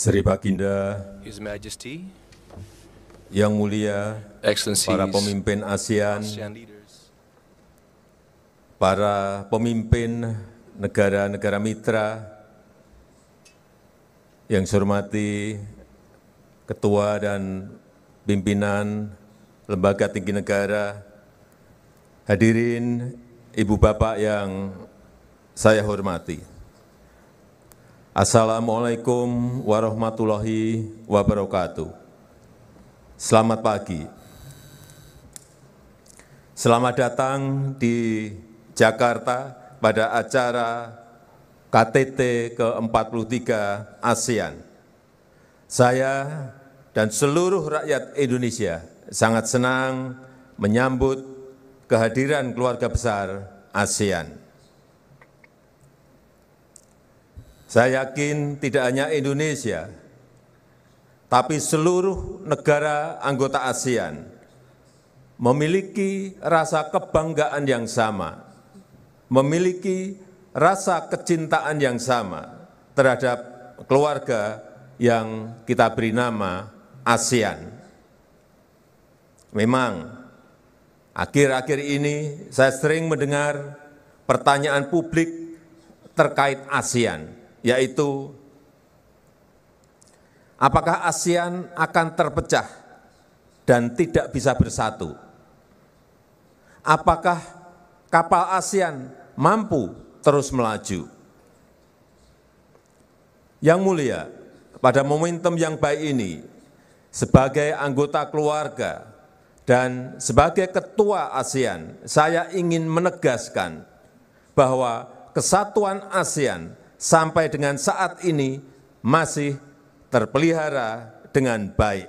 Sri Baginda, His Majesty, Yang Mulia, Excellencies, para pemimpin ASEAN, ASEAN leaders, para pemimpin negara-negara mitra, yang saya hormati Ketua dan Pimpinan Lembaga Tinggi Negara, hadirin Ibu Bapak yang saya hormati. Assalamualaikum warahmatullahi wabarakatuh. Selamat pagi. Selamat datang di Jakarta pada acara KTT ke-43 ASEAN. Saya dan seluruh rakyat Indonesia sangat senang menyambut kehadiran keluarga besar ASEAN. Saya yakin tidak hanya Indonesia, tapi seluruh negara anggota ASEAN memiliki rasa kebanggaan yang sama, memiliki rasa kecintaan yang sama terhadap keluarga yang kita beri nama ASEAN. Memang, akhir-akhir ini saya sering mendengar pertanyaan publik terkait ASEAN, yaitu apakah ASEAN akan terpecah dan tidak bisa bersatu? Apakah kapal ASEAN mampu terus melaju? Yang mulia, pada momentum yang baik ini, sebagai anggota keluarga dan sebagai ketua ASEAN, saya ingin menegaskan bahwa kesatuan ASEAN sampai dengan saat ini masih terpelihara dengan baik.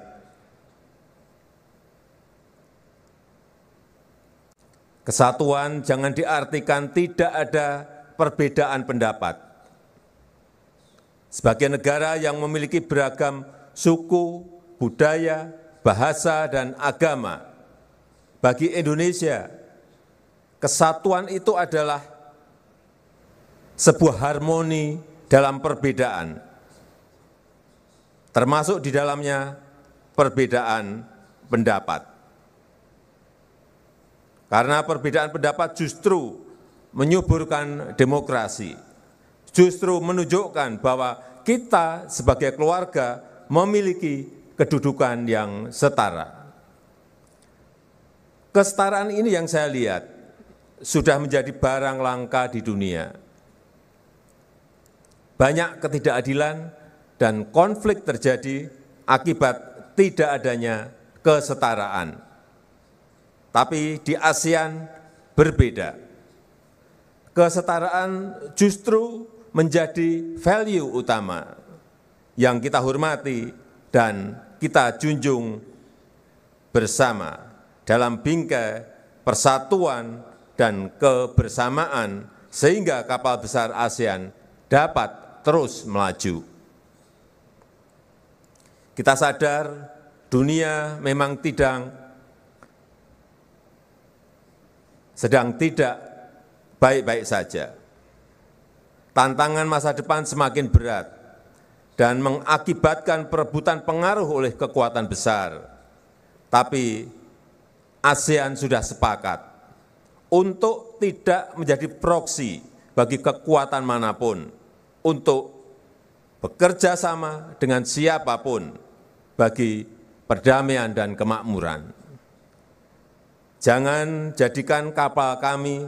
Kesatuan jangan diartikan tidak ada perbedaan pendapat. Sebagai negara yang memiliki beragam suku, budaya, bahasa, dan agama, bagi Indonesia, kesatuan itu adalah sebuah harmoni dalam perbedaan, termasuk di dalamnya perbedaan pendapat. Karena perbedaan pendapat justru menyuburkan demokrasi, justru menunjukkan bahwa kita sebagai keluarga memiliki kedudukan yang setara. Kesetaraan ini yang saya lihat sudah menjadi barang langka di dunia. Banyak ketidakadilan dan konflik terjadi akibat tidak adanya kesetaraan. Tapi di ASEAN berbeda. Kesetaraan justru menjadi value utama yang kita hormati dan kita junjung bersama dalam bingkai persatuan dan kebersamaan sehingga kapal besar ASEAN dapat terus melaju. Kita sadar dunia memang sedang tidak baik-baik saja. Tantangan masa depan semakin berat dan mengakibatkan perebutan pengaruh oleh kekuatan besar. Tapi ASEAN sudah sepakat untuk tidak menjadi proksi bagi kekuatan manapun, untuk bekerja sama dengan siapapun bagi perdamaian dan kemakmuran. Jangan jadikan kapal kami,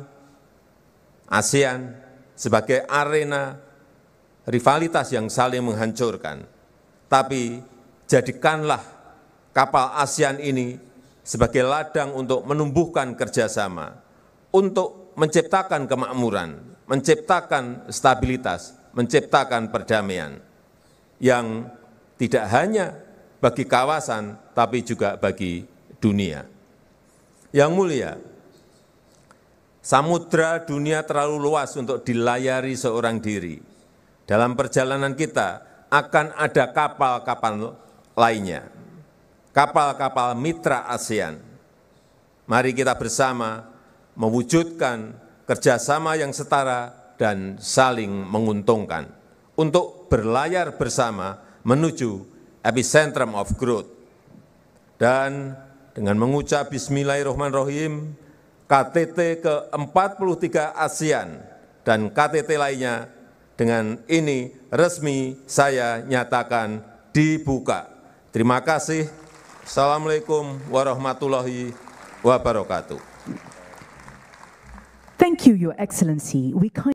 ASEAN, sebagai arena rivalitas yang saling menghancurkan, tapi jadikanlah kapal ASEAN ini sebagai ladang untuk menumbuhkan kerjasama, untuk menciptakan kemakmuran, menciptakan stabilitas, menciptakan perdamaian yang tidak hanya bagi kawasan, tapi juga bagi dunia. Yang mulia, samudra dunia terlalu luas untuk dilayari seorang diri. Dalam perjalanan kita akan ada kapal-kapal lainnya, kapal-kapal mitra ASEAN. Mari kita bersama mewujudkan kerjasama yang setara dan saling menguntungkan untuk berlayar bersama menuju epicentrum of growth. Dan dengan mengucap Bismillahirrahmanirrahim, KTT ke-43 ASEAN dan KTT lainnya dengan ini resmi saya nyatakan dibuka. Terima kasih. Assalamualaikum warahmatullahi wabarakatuh. Thank you, Your Excellency. We